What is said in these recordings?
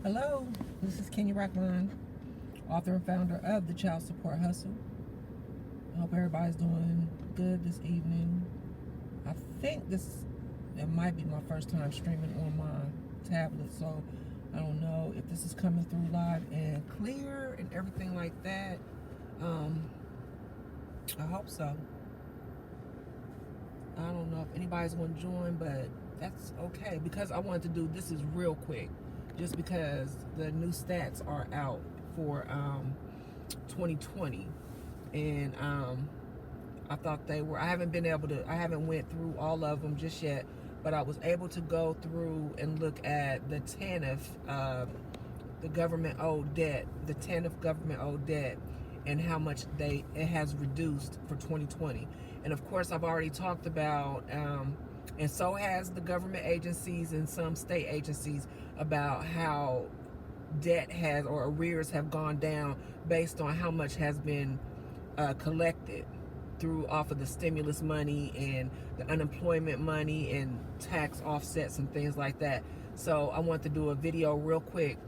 Hello, this is Kenya Rockline, author and founder of the Child Support Hustle. I hope everybody's doing good this evening. I think it might be my first time streaming on my tablet, so I don't know if this is coming through live and clear and everything like that. I hope so. I don't know if anybody's going to join, but that's okay because I wanted to do this is real quick. Just because the new stats are out for 2020, and I thought they were. I haven't went through all of them just yet, but I was able to go through and look at the TANF, the government owed debt, and how much it has reduced for 2020. And of course, I've already talked about. And so has the government agencies and some state agencies about how debt or arrears have gone down based on how much has been collected off of the stimulus money and the unemployment money and tax offsets and things like that. So I want to do a video real quick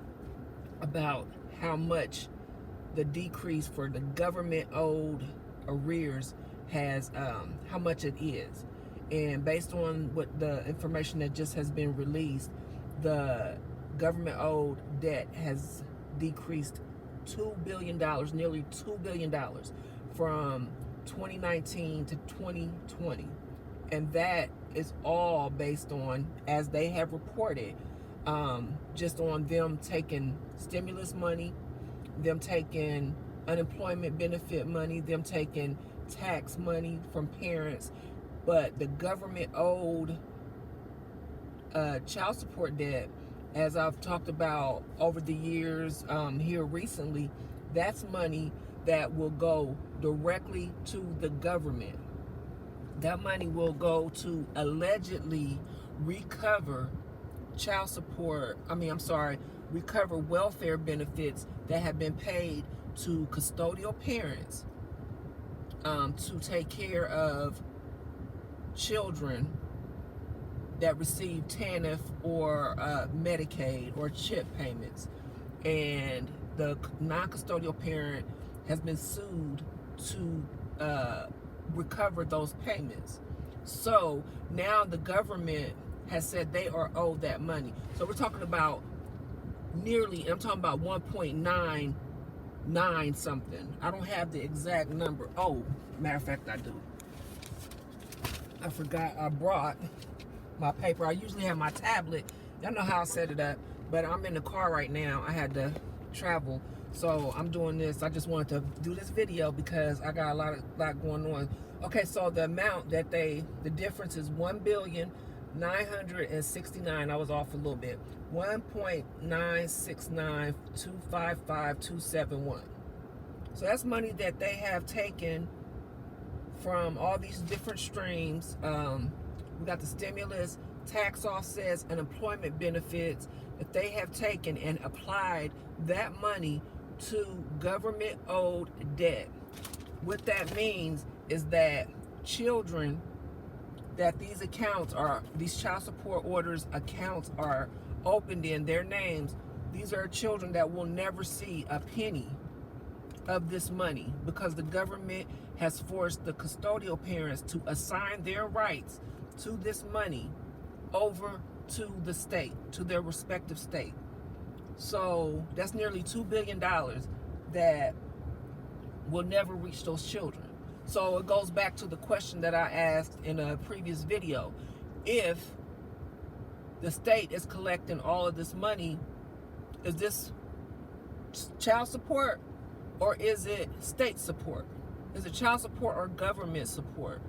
about how much the decrease for the government owed arrears has, how much it is. And based on what the information that just has been released, the government owed debt has decreased $2 billion, nearly $2 billion from 2019 to 2020. And that is all based on, as they have reported, just on them taking stimulus money, them taking unemployment benefit money, them taking tax money from parents. But the government owed child support debt, as I've talked about over the years here recently, that's money that will go directly to the government. That money will go to allegedly recover recover welfare benefits that have been paid to custodial parents to take care of children that receive TANF or Medicaid or CHIP payments, and the non-custodial parent has been sued to recover those payments. So now the government has said they are owed that money. So we're talking about I'm talking about 1.99 something. I don't have the exact number. Oh, matter of fact, I do. I forgot I brought my paper. I usually have my tablet. Y'all know how I set it up, but I'm in the car right now. I had to travel, so I'm doing this. I just wanted to do this video because I got a lot going on. Okay, so the amount that the difference is 1,969,000. I was off a little bit. 1.969255271. So that's money that they have taken from all these different streams. We got the stimulus, tax offsets, and employment benefits that they have taken and applied that money to government owed debt. What that means is that children that these child support orders accounts are opened in their names, these are children that will never see a penny of this money because the government has forced the custodial parents to assign their rights to this money over to the state, to their respective state. So that's nearly $2 billion that will never reach those children. So it goes back to the question that I asked in a previous video. If the state is collecting all of this money, is this child support or is it state support? Is it child support or government support?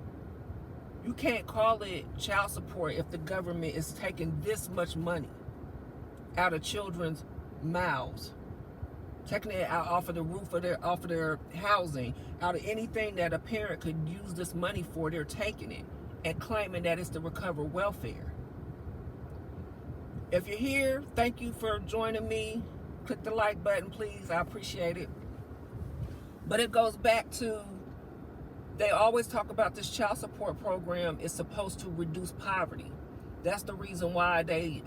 You can't call it child support if the government is taking this much money out of children's mouths, taking it out off of the roof of their housing, out of anything that a parent could use this money for. They're taking it and claiming that it's to recover welfare. If you're here, thank you for joining me. Click the like button, please. I appreciate it. But it goes back to, they always talk about this child support program is supposed to reduce poverty. That's the reason why they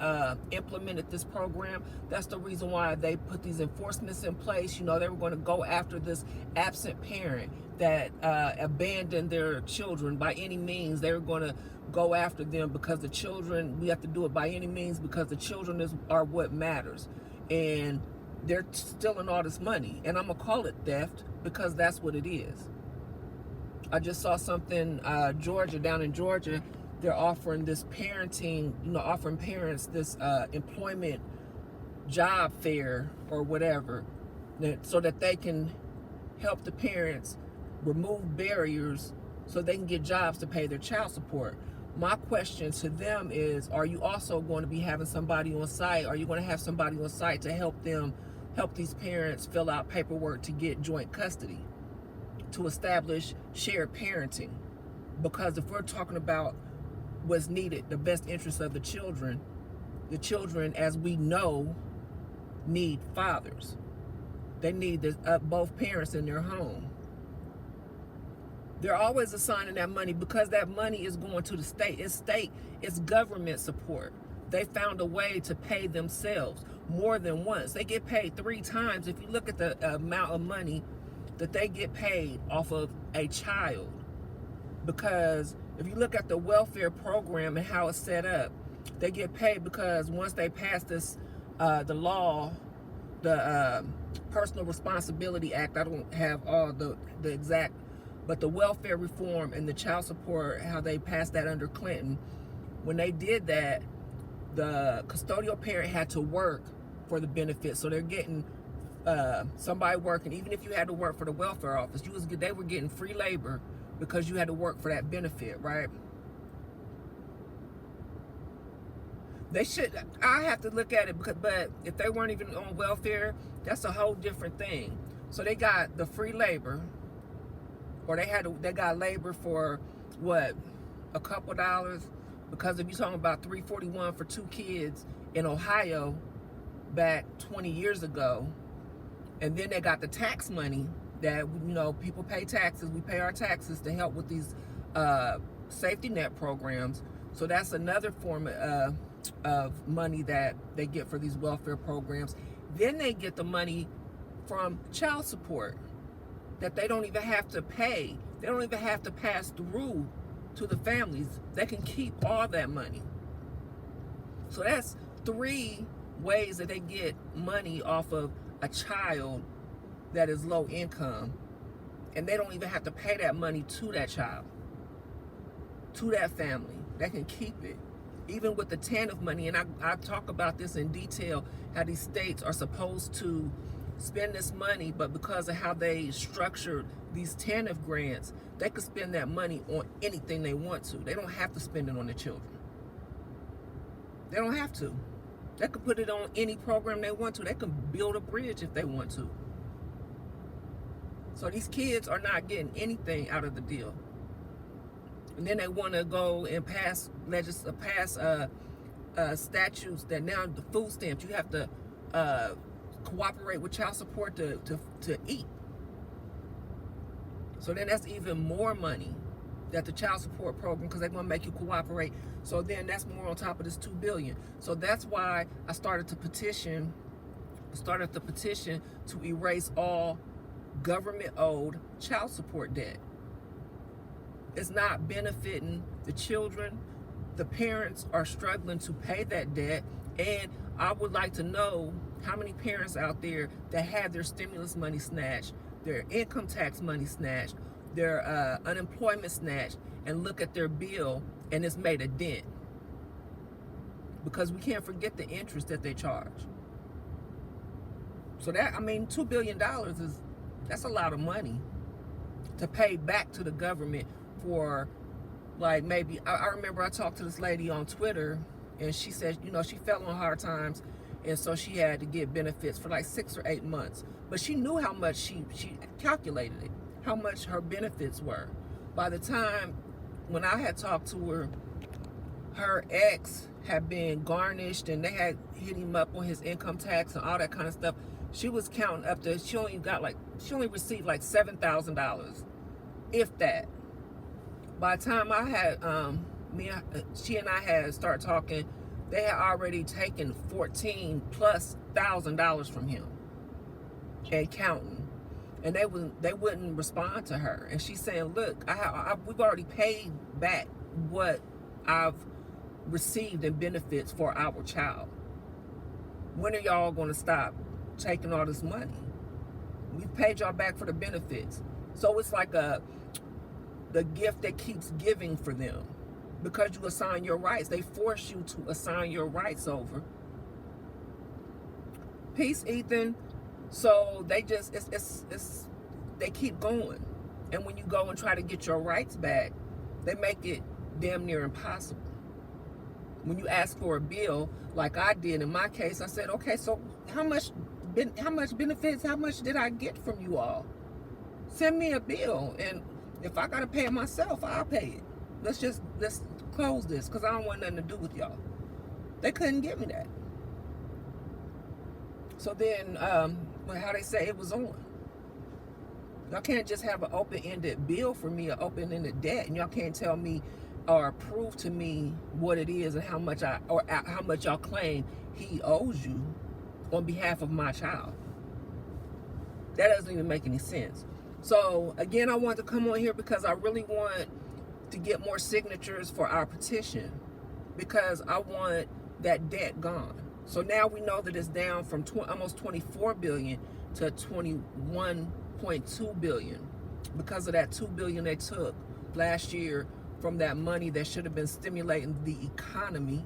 implemented this program. That's the reason why they put these enforcements in place. You know, they were going to go after this absent parent that abandoned their children by any means. They were going to go after them because the children, we have to do it by any means because the children are what matters. And they're stealing all this money. And I'm going to call it theft because that's what it is. I just saw something, Georgia, down in Georgia, they're offering this parenting, offering parents this employment job fair or whatever, so that they can help the parents remove barriers so they can get jobs to pay their child support. My question to them is, are you also going to be having somebody on site? Are you going to have somebody on site to help these parents fill out paperwork to get joint custody, to establish shared parenting? Because if we're talking about what's needed, the best interest of the children, as we know, need fathers. They need both parents in their home. They're always assigning that money because that money is going to the state. It's government support. They found a way to pay themselves more than once. They get paid 3 times. If you look at the amount of money that they get paid off of a child, because if you look at the welfare program and how it's set up, they get paid because once they pass this, the law, the Personal Responsibility Act, I don't have all the exact, but the welfare reform and the child support, how they passed that under Clinton, when they did that, the custodial parent had to work for the benefit. So they're getting somebody working, even if you had to work for the welfare office, they were getting free labor because you had to work for that benefit, right? They should, I have to look at it, but if they weren't even on welfare, that's a whole different thing. So they got the free labor, or they got labor for what, a couple dollars? Because if you're talking about $341 for 2 kids in Ohio back 20 years ago, and then they got the tax money that, people pay taxes. We pay our taxes to help with these safety net programs. So that's another form of money that they get for these welfare programs. Then they get the money from child support that they don't even have to pay. They don't even have to pass through to the families. They can keep all that money. So that's 3 ways that they get money off of a child that is low income, and they don't even have to pay that money to that child, to that family. They can keep it. Even with the TANF money, and I talk about this in detail, how these states are supposed to spend this money, but because of how they structured these TANF grants, they could spend that money on anything they want to. They don't have to spend it on the children. They don't have to. They could put it on any program they want to. They can build a bridge if they want to. So these kids are not getting anything out of the deal. And then they want to go and pass statutes that now the food stamps, you have to cooperate with child support to eat. So then that's even more money that the child support program, because they want to make you cooperate. So then that's more on top of this $2 billion. So that's why I started the petition to erase all government-owed child support debt. It's not benefiting the children. The parents are struggling to pay that debt. And I would like to know how many parents out there that had their stimulus money snatched, their income tax money snatched, their unemployment snatched, and look at their bill and it's made a dent. Because we can't forget the interest that they charge. So that, $2 billion that's a lot of money to pay back to the government for, like, maybe, I remember I talked to this lady on Twitter, and she said, she fell on hard times, and so she had to get benefits for like 6 or 8 months. But she knew how much she calculated it, how much her benefits were. By the time when I had talked to her, her ex had been garnished, and they had hit him up on his income tax and all that kind of stuff. She was counting up to, she only received like $7,000, if that. By the time I had she and I had started talking. They had already taken $14,000+ from him and counting, and they wouldn't respond to her. And she's saying, "Look, we've already paid back what I've received in benefits for our child. When are y'all going to stop taking all this money? We've paid y'all back for the benefits." So it's like the gift that keeps giving for them, because you assign your rights. They force you to assign your rights over. Peace, Ethan. So they just they keep going, and when you go and try to get your rights back, they make it damn near impossible. When you ask for a bill, like I did in my case, I said, okay, so how much benefits, how much did I get from you all? Send me a bill, and if I gotta pay it myself, I'll pay it. Let's close this, because I don't want nothing to do with y'all. They couldn't give me that. So then, how they say, it was on. Y'all can't just have an open-ended bill for me, an open-ended debt, and y'all can't tell me or prove to me what it is and how much y'all claim he owes you on behalf of my child. That doesn't even make any sense. So again, I wanted to come on here because I really want to get more signatures for our petition, because I want that debt gone. So now we know that it's down from almost 24 billion to 21.2 billion because of that 2 billion they took last year from that money that should have been stimulating the economy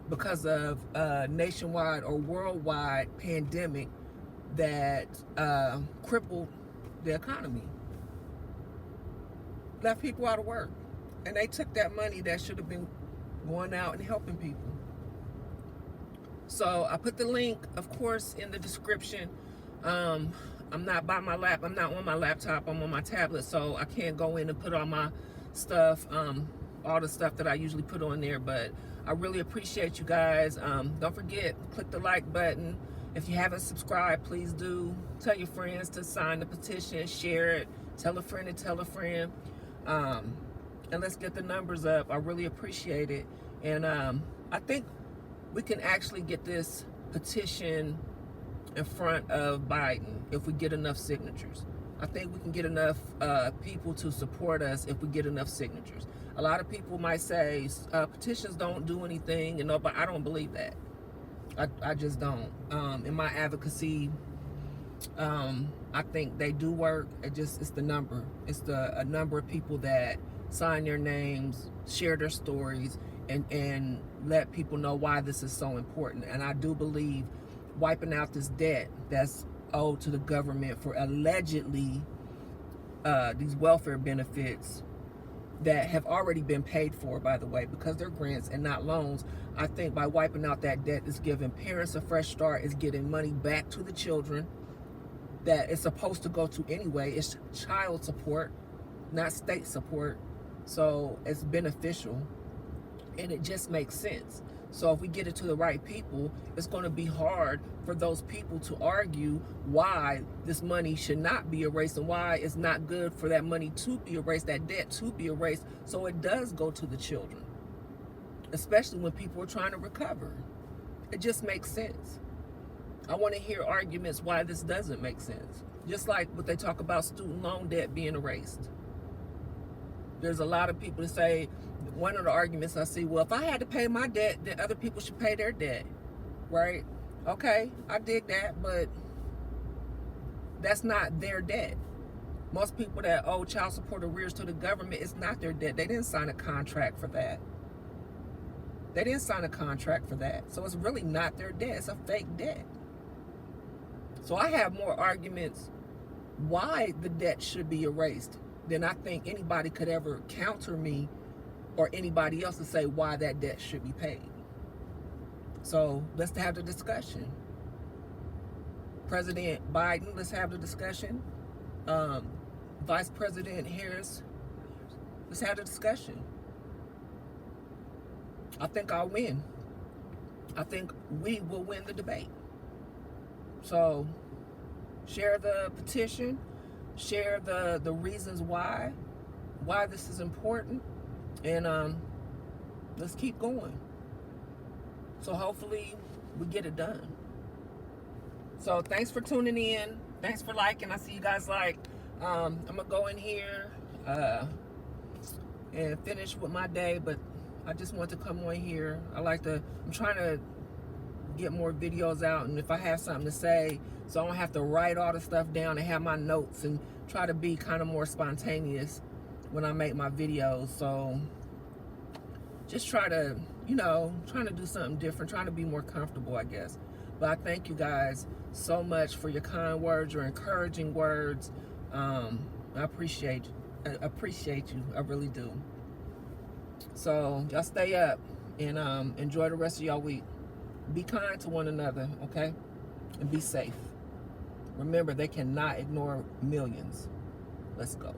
because of a nationwide or worldwide pandemic that crippled the economy, left people out of work. And they took that money that should have been going out and helping people. So I put the link, of course, in the description. I'm not on my laptop, I'm on my tablet, so I can't go in and put all my stuff, all the stuff that I usually put on there. But I really appreciate you guys. Don't forget, click the like button. If you haven't subscribed, please do. Tell your friends to sign the petition, share it, tell a friend and tell a friend. And let's get the numbers up. I really appreciate it. And I think we can actually get this petition in front of Biden if we get enough signatures. I think we can get enough people to support us if we get enough signatures. A lot of people might say petitions don't do anything, and but I don't believe that. I just don't. In my advocacy, I think they do work. It's the number. It's a number of people that sign their names, share their stories, and let people know why this is so important. And I do believe wiping out this debt that's owed to the government for allegedly these welfare benefits that have already been paid for, by the way, because they're grants and not loans. I think by wiping out that debt, is giving parents a fresh start, is getting money back to the children that it's supposed to go to anyway. It's child support, not state support. So it's beneficial, and it just makes sense. So if we get it to the right people, it's going to be hard for those people to argue why this money should not be erased and why it's not good for that money to be erased, that debt to be erased, so it does go to the children, especially when people are trying to recover. It just makes sense. I want to hear arguments why this doesn't make sense. Just like what they talk about student loan debt being erased. There's a lot of people that say, one of the arguments I see, well, if I had to pay my debt, then other people should pay their debt, right? Okay, I dig that, but that's not their debt. Most people that owe child support arrears to the government, it's not their debt. They didn't sign a contract for that. They didn't sign a contract for that. So it's really not their debt. It's a fake debt. So I have more arguments why the debt should be erased than I think anybody could ever counter me or anybody else to say why that debt should be paid. So let's have the discussion. President Biden, let's have the discussion. Vice President Harris, let's have the discussion. I think I'll win. I think we will win the debate. So share the petition, share the reasons why this is important. And let's keep going. So hopefully we get it done. So thanks for tuning in. Thanks for liking. I see you guys like. I'm gonna go in here and finish with my day, but I just want to come on here. I'm trying to get more videos out, and if I have something to say, so I don't have to write all the stuff down and have my notes, and try to be kind of more spontaneous when I make my videos. So just trying to do something different, trying to be more comfortable, I guess. But I thank you guys so much for your kind words, your encouraging words. I appreciate you. I really do. So y'all stay up and enjoy the rest of y'all week. Be kind to one another, okay? And be safe. Remember, they cannot ignore millions. Let's go.